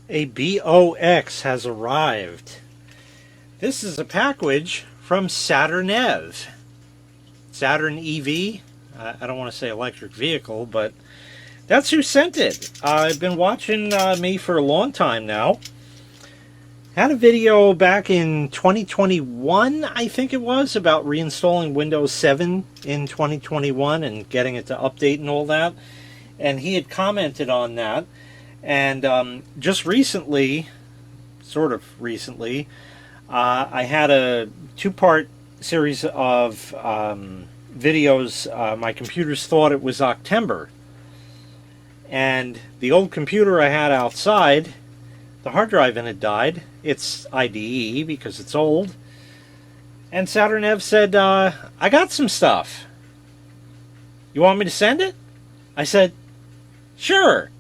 A BOX has arrived. This is a package from SaturnEv. Saturn EV. I don't want to say electric vehicle, but that's who sent it. I've been watching me for a long time now. Had a video back in 2021, I think it was, about reinstalling Windows 7 in 2021 and getting it to update and all that. And he had commented on that. And just recently, sort of recently, I had a two-part series of videos. My computers thought it was October. And the old computer I had outside, the hard drive in it died. It's IDE because it's old. And SaturnEv said, I got some stuff. You want me to send it? I said, sure.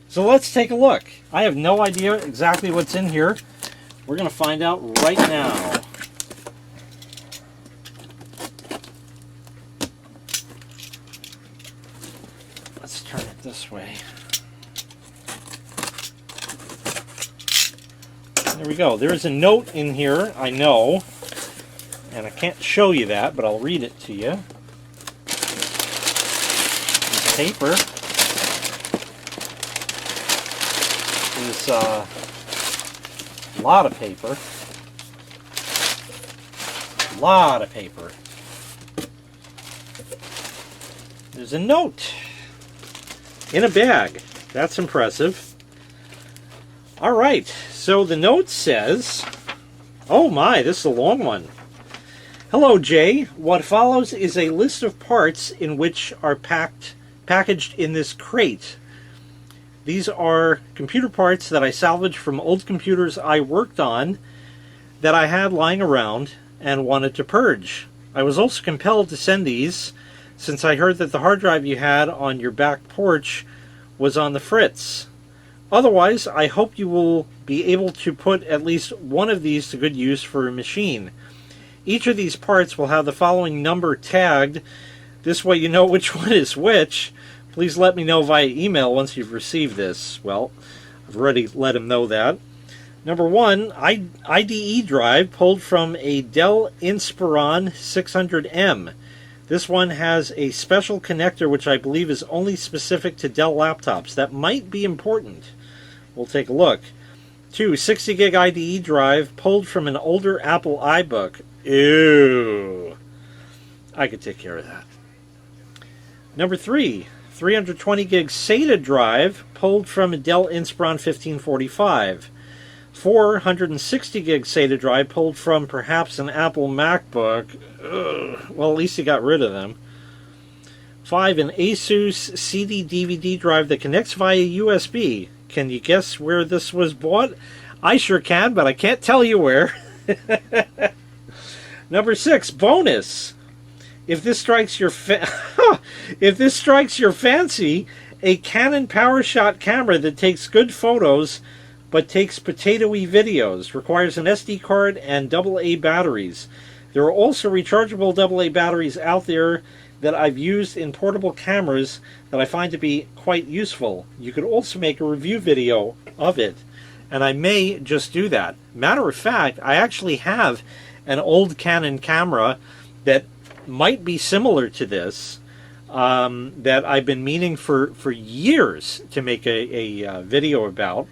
So let's take a look. I have no idea exactly what's in here. We're going to find out right now. Let's turn it this way. There we go. There is a note in here, I know. And I can't show you that, but I'll read it to you. This paper is a lot of paper. A lot of paper. There's a note in a bag. That's impressive. All right, so the note says, oh my, this is a long one. Hello, Jay. What follows is a list of parts in which are packaged in this crate. These are computer parts that I salvaged from old computers I worked on that I had lying around and wanted to purge. I was also compelled to send these since I heard that the hard drive you had on your back porch was on the fritz. Otherwise, I hope you will be able to put at least one of these to good use for a machine. Each of these parts will have the following number tagged. This way you know which one is which. Please let me know via email once you've received this. Well, I've already let him know that. Number 1, IDE drive pulled from a Dell Inspiron 600M. This one has a special connector which I believe is only specific to Dell laptops. That might be important. We'll take a look. 2, 60 gig IDE drive pulled from an older Apple iBook. Ew. I could take care of that. Number 3, 320 gig SATA drive pulled from a Dell Inspiron 1545. 460 gig SATA drive pulled from perhaps an Apple MacBook. Ugh. Well, at least you got rid of them. 5, an Asus CD-DVD drive that connects via USB. Can you guess where this was bought? I sure can, but I can't tell you where. Number 6, bonus. If this strikes your fancy, a Canon PowerShot camera that takes good photos but takes potatoey videos, requires an SD card and AA batteries. There are also rechargeable AA batteries out there that I've used in portable cameras that I find to be quite useful. You could also make a review video of it, and I may just do that. Matter of fact, I actually have an old Canon camera that might be similar to this, that I've been meaning for years to make a video about.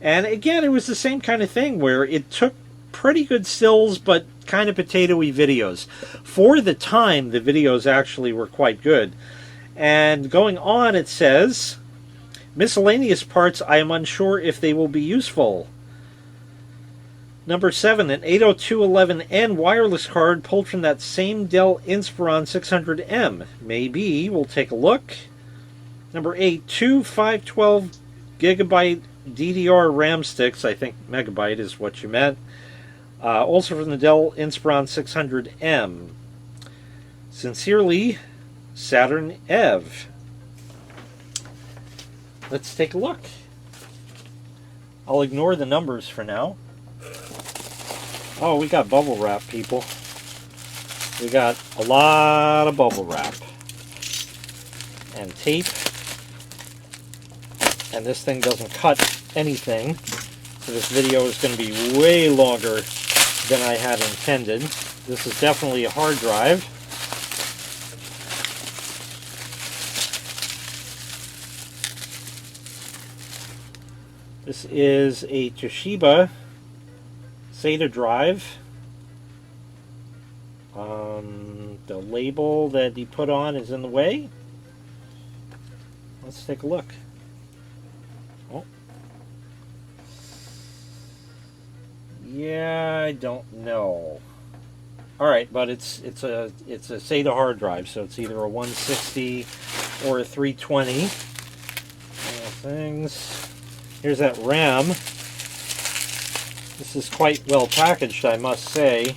And again, it was the same kind of thing where it took pretty good stills but kind of potatoey videos. For the time, the videos actually were quite good. And going on, it says, miscellaneous parts, I am unsure if they will be useful. Number 7, an 802.11n wireless card pulled from that same Dell Inspiron 600M. Maybe. We'll take a look. Number 8, 2 512 gigabyte DDR-RAM sticks. I think megabyte is what you meant. Also from the Dell Inspiron 600M. Sincerely, SaturnEv. Let's take a look. I'll ignore the numbers for now. Oh, we got bubble wrap, people. We got a lot of bubble wrap. And tape. and this thing doesn't cut anything. So this video is going to be way longer than I had intended. This is definitely a hard drive. This is a Toshiba SATA drive. The label that he put on is in the way. Let's take a look. Oh. Yeah, I don't know. All right, but it's a SATA hard drive, so it's either a 160 or a 320. Things. Here's that RAM. This is quite well packaged, I must say.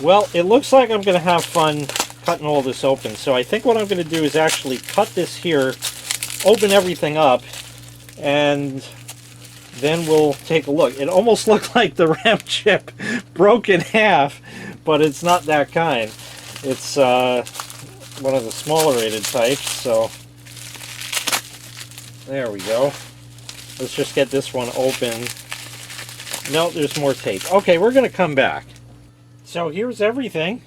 Well, it looks like I'm going to have fun cutting all this open. So I think what I'm going to do is actually cut this here, open everything up, and then we'll take a look. It almost looked like the RAM chip broke in half, but it's not that kind. It's one of the smaller rated types, so there we go. Let's just get this one open. No, there's more tape. Okay, we're going to come back. So here's everything.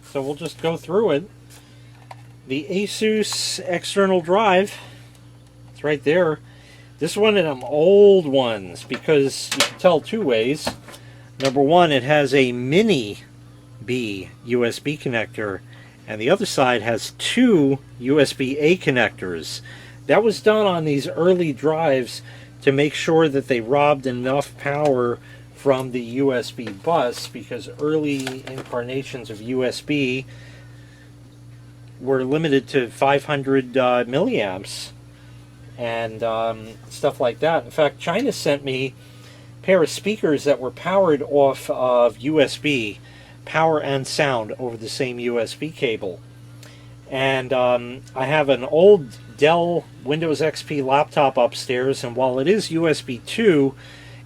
So we'll just go through it. The Asus external drive. It's right there. This one of them old ones, because you can tell two ways. Number one, it has a mini B USB connector, and the other side has two USB-A connectors. That was done on these early drives to make sure that they robbed enough power from the USB bus, because early incarnations of USB were limited to 500 milliamps and stuff like that. In fact, China sent me a pair of speakers that were powered off of USB, power and sound over the same USB cable. And I have an old Dell Windows XP laptop upstairs, and while it is USB 2,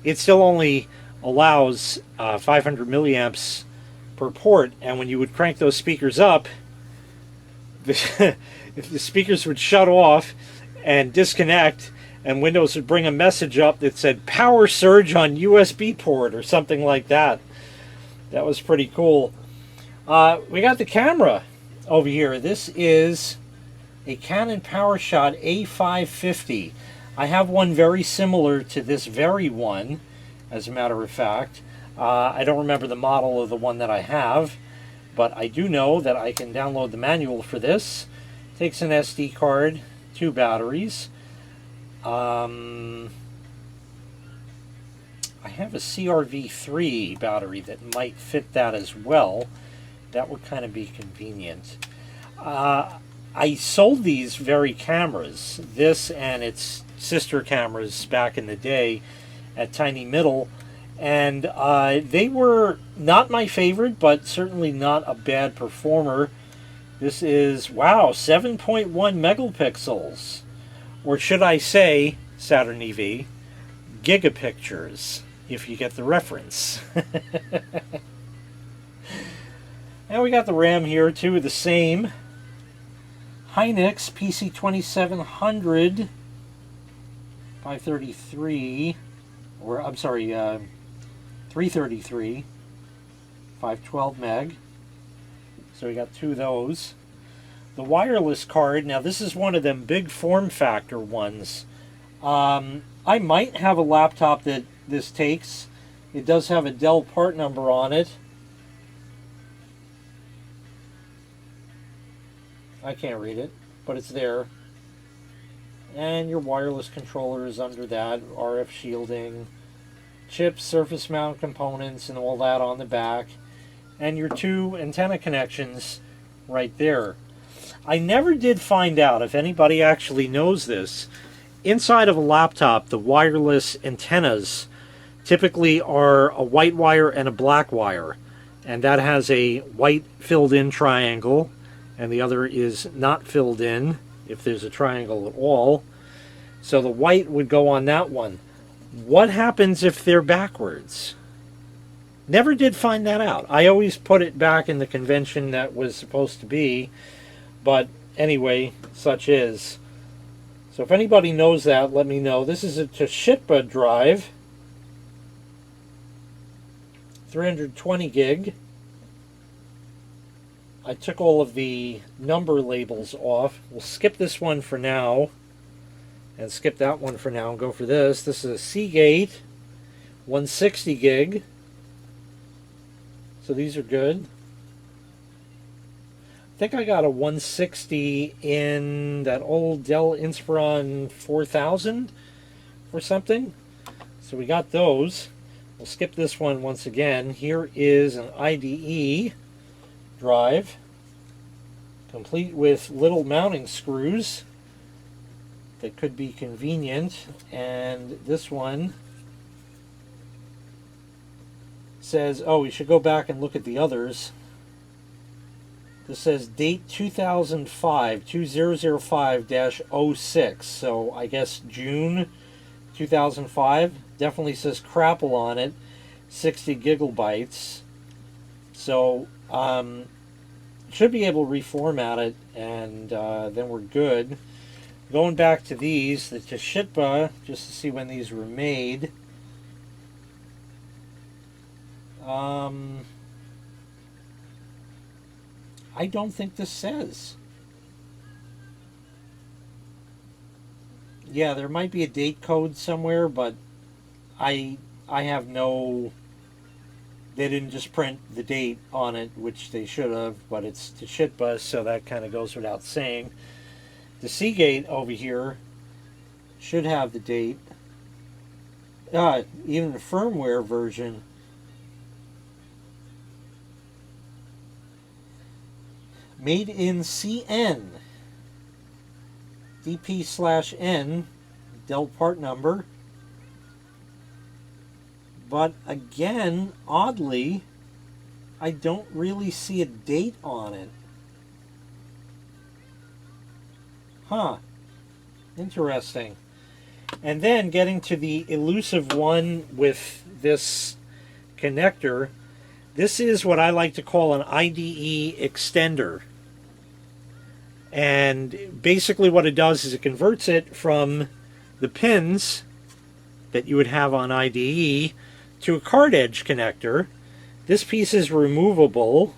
it still only allows 500 milliamps per port, and when you would crank those speakers up, if the speakers would shut off and disconnect, and Windows would bring a message up that said power surge on USB port or something like that. That was pretty cool. We got the camera over here. This is a Canon PowerShot A550. I have one very similar to this very one, as a matter of fact. I don't remember the model of the one that I have, but I do know that I can download the manual for this. Takes an SD card, 2 batteries. I have a CRV3 battery that might fit that as well. That would kind of be convenient. I sold these very cameras, this and its sister cameras back in the day, at Tiny Middle, and they were not my favorite, but certainly not a bad performer. This is, wow, 7.1 megapixels, or should I say, SaturnEv, gigapictures, if you get the reference. And we got the RAM here too, the same Hynix PC2700 533. Or I'm sorry, 333, 512 meg. So we got 2 of those. The wireless card, now this is one of them big form factor ones. I might have a laptop that this takes. It does have a Dell part number on it. I can't read it, but it's there. And your wireless controller is under that, RF shielding, chips, surface mount components, and all that on the back. And your 2 antenna connections right there. I never did find out if anybody actually knows this. Inside of a laptop, the wireless antennas typically are a white wire and a black wire. And that has a white filled in triangle, and the other is not filled in, if there's a triangle at all. So the white would go on that one. What happens if they're backwards? Never did find that out. I always put it back in the convention that was supposed to be, but anyway, such is. So if anybody knows that, let me know. This is a Toshiba drive, 320 gig. I took all of the number labels off. We'll skip this one for now, and skip that one for now, and go for this. This is a Seagate, 160 gig. So these are good. I think I got a 160 in that old Dell Inspiron 4000 or something. So we got those. We'll skip this one once again. Here is an IDE drive, complete with little mounting screws that could be convenient. And this one says, oh, we should go back and look at the others. This says date 2005, 2005-06, so I guess June 2005. Definitely says Crapple on it, 60 gigabytes. So should be able to reformat it, and then we're good. Going back to these, the Toshiba, just to see when these were made. I don't think this says. Yeah, there might be a date code somewhere, but I have no... They didn't just print the date on it, which they should have, but it's Toshiba, so that kind of goes without saying. The Seagate over here should have the date. Even the firmware version. Made in CN, DP/N, Dell part number. But again, oddly, I don't really see a date on it. Huh. Interesting. And then getting to the elusive one with this connector, this is what I like to call an IDE extender. And basically what it does is it converts it from the pins that you would have on IDE to a card edge connector. This piece is removable.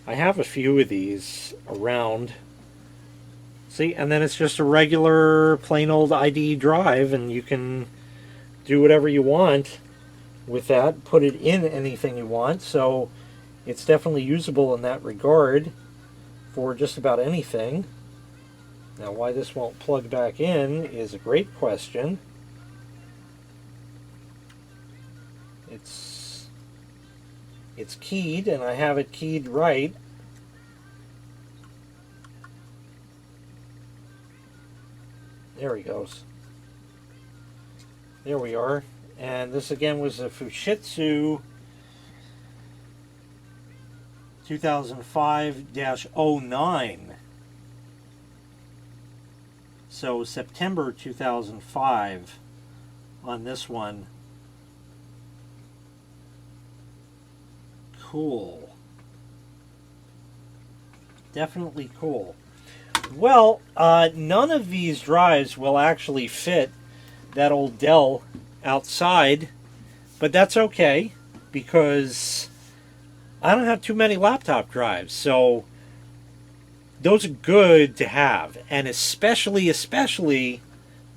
I have a few of these around. See, and then it's just a regular plain old IDE drive, and you can do whatever you want with that, put it in anything you want. So it's definitely usable in that regard for just about anything. Now, why this won't plug back in is a great question. It's keyed, and I have it keyed right. There he goes. There we are. And this again was a Fushitsu 2005-09. So September 2005 on this one. Cool. Definitely cool. Well, none of these drives will actually fit that old Dell outside, but that's okay because I don't have too many laptop drives, so those are good to have, and especially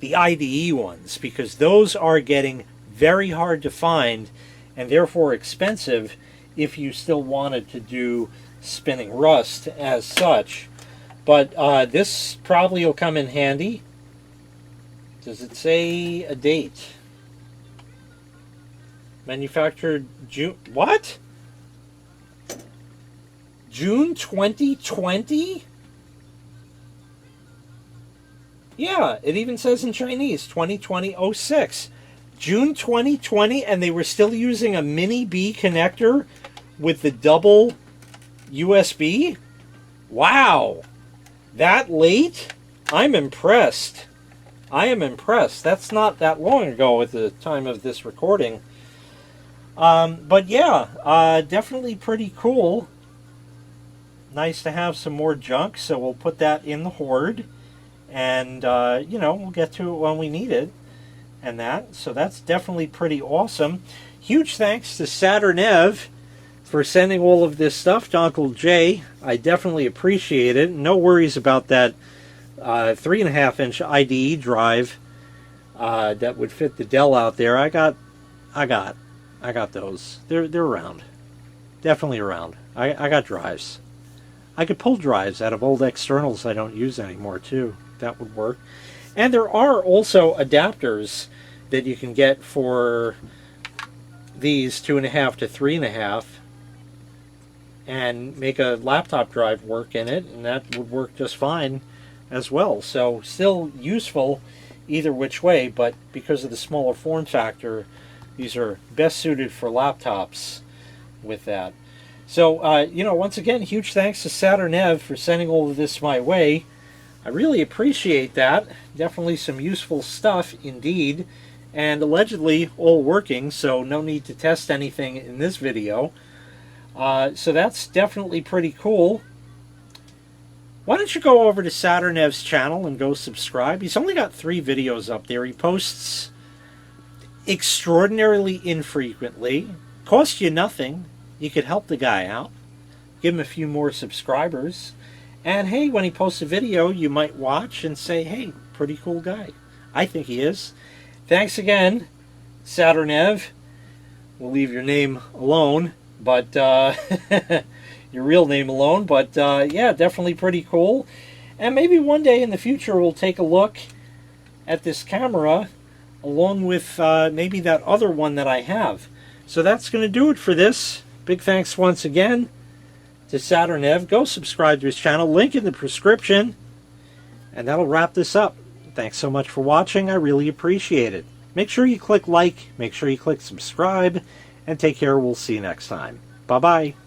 the IDE ones, because those are getting very hard to find and therefore expensive if you still wanted to do spinning rust as such. But this probably will come in handy. Does it say a date? Manufactured June... What? June 2020? Yeah, it even says in Chinese, 2020-06. June 2020, and they were still using a mini B connector with the double USB? Wow. That late? I'm impressed. I am impressed. That's not that long ago at the time of this recording. But yeah, definitely pretty cool. Nice to have some more junk, so we'll put that in the hoard. And, you know, we'll get to it when we need it. And that. So that's definitely pretty awesome. Huge thanks to SaturnEv for sending all of this stuff to Uncle Jay. I definitely appreciate it. No worries about that 3.5-inch IDE drive that would fit the Dell out there. I got those. They're around. Definitely around. I got drives. I could pull drives out of old externals I don't use anymore too. That would work. And there are also adapters that you can get for these 2.5 to 3.5 and make a laptop drive work in it, and that would work just fine as well. So still useful either which way, but because of the smaller form factor, these are best suited for laptops with that. So, you know, once again, huge thanks to SaturnEv for sending all of this my way. I really appreciate that. Definitely some useful stuff indeed. And allegedly all working, so no need to test anything in this video. So that's definitely pretty cool. Why don't you go over to SaturnEv's channel and go subscribe? He's only got 3 videos up there. He posts extraordinarily infrequently. Costs you nothing. You could help the guy out. Give him a few more subscribers. And hey, when he posts a video, you might watch and say, hey, pretty cool guy. I think he is. Thanks again, SaturnEv. We'll leave your name alone, but your real name alone. But yeah, definitely pretty cool. And maybe one day in the future we'll take a look at this camera along with maybe that other one that I have. So that's going to do it for this. Big thanks once again to SaturnEv. Go subscribe to his channel. Link in the description. And that'll wrap this up. Thanks so much for watching. I really appreciate it. Make sure you click like. Make sure you click subscribe. And take care. We'll see you next time. Bye-bye.